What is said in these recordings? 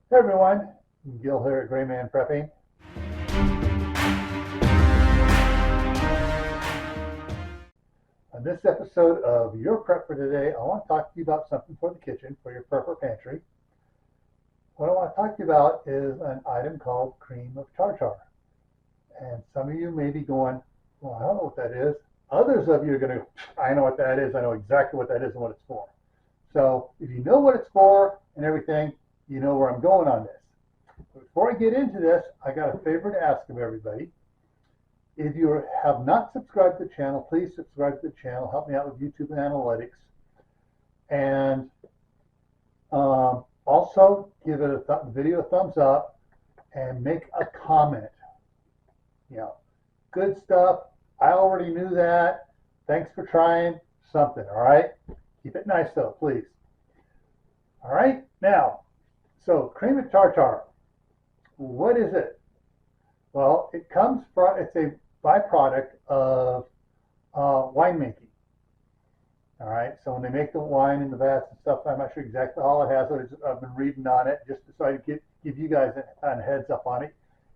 Hey everyone, Gil here at Grayman Prepping. On this episode of Your Prep for Today, I want to talk to you about something for the kitchen, for your prepper pantry. What I want to talk to you about is an item called cream of tartar. And some of you may be going, well, I don't know what that is. Others of you are going to, I know what that is. I know exactly what that is and what it's for. So if you know what it's for and everything, you know where I'm going on this. Before I get into this, I got a favor to ask of everybody. If you have not subscribed to the channel, please subscribe to the channel. Help me out with YouTube analytics. And also give it the video a thumbs up and make a comment. You know, good stuff. I already knew that. Thanks for trying something, all right? Keep it nice though, please. All right, now, so cream of tartar. What is it? Well, it's a byproduct of winemaking. All right, so when they make the wine in the vats and stuff, I'm not sure exactly all it has. I've been reading on it just so I give you guys a heads up on it.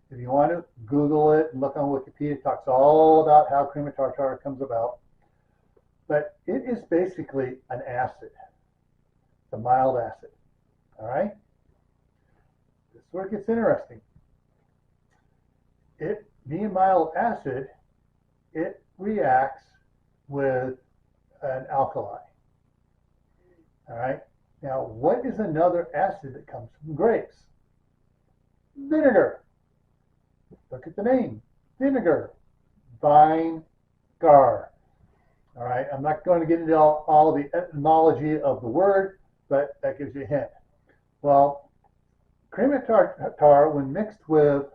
If you want to Google it and look on Wikipedia, it talks all about how cream of tartar comes about. But it is basically an acid, a mild acid. All right? This is where it gets interesting. Being mild acid, it reacts with an alkali. All right? Now, what is another acid that comes from grapes? Vinegar. Look at the name. Vinegar. Vinegar. All right? I'm not going to get into all the etymology of the word, but that gives you a hint. Well, cream of tartar, when mixed with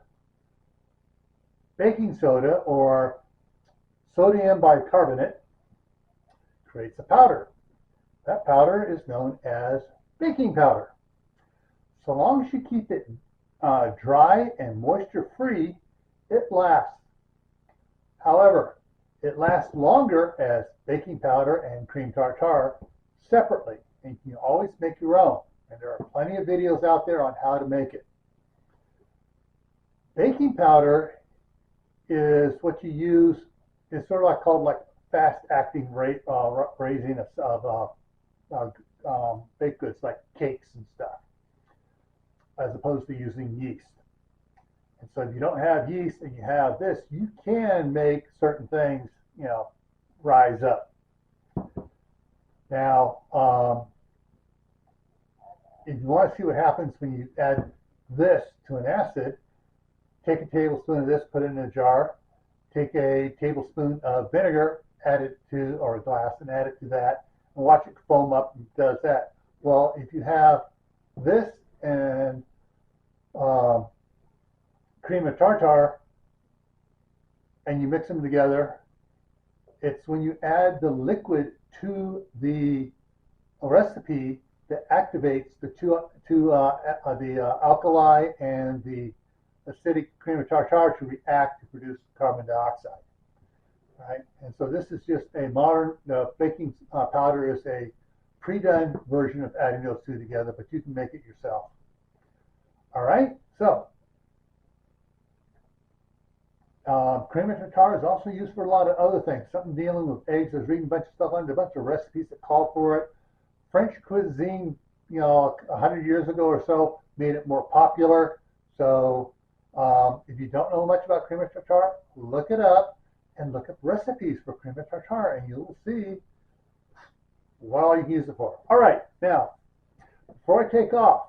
baking soda or sodium bicarbonate, creates a powder. That powder is known as baking powder. So long as you keep it dry and moisture free, it lasts. However, it lasts longer as baking powder and cream tartar separately, and you can always make your own. And there are plenty of videos out there on how to make it. Baking powder is what you use, is sort of like called like fast-acting raising of baked goods like cakes and stuff, as opposed to using yeast. And so if you don't have yeast and you have this, you can make certain things, you know, rise up. Now, if you want to see what happens when you add this to an acid, take a tablespoon of this, put it in a jar, take a tablespoon of vinegar, add it to, or a glass, and add it to that, and watch it foam up and it does that. Well, if you have this and cream of tartar and you mix them together, it's when you add the liquid to the recipe that activates the alkali and the acidic cream of tartar to react to produce carbon dioxide. Right? And so this is just a modern, baking powder is a pre-done version of adding those two together, but you can make it yourself. All right, so cream of tartar is also used for a lot of other things, something dealing with eggs. I was reading a bunch of stuff on it, a bunch of recipes that call for it. French cuisine, you know, 100 years ago or so, made it more popular. So if you don't know much about cream of tartar, look it up and look up recipes for cream of tartar, and you'll see what all you can use it for. All right, now, before I take off,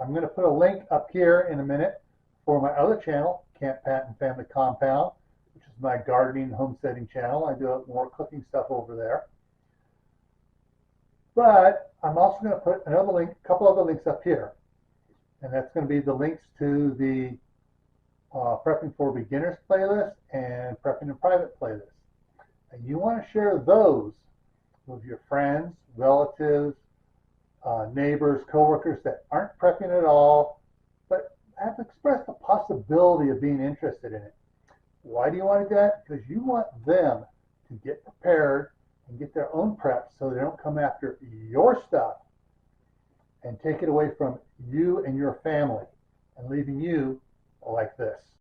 I'm going to put a link up here in a minute for my other channel, Camp Patton Family Compound, which is my gardening and homesteading channel. I do more cooking stuff over there. But I'm also going to put another link, a couple other links up here. And that's going to be the links to the Prepping for Beginners playlist and Prepping in Private playlist. And you want to share those with your friends, relatives, neighbors, coworkers that aren't prepping at all, but have expressed the possibility of being interested in it. Why do you want to do that? Because you want them to get prepared and get their own preps so they don't come after your stuff and take it away from you and your family and leaving you like this.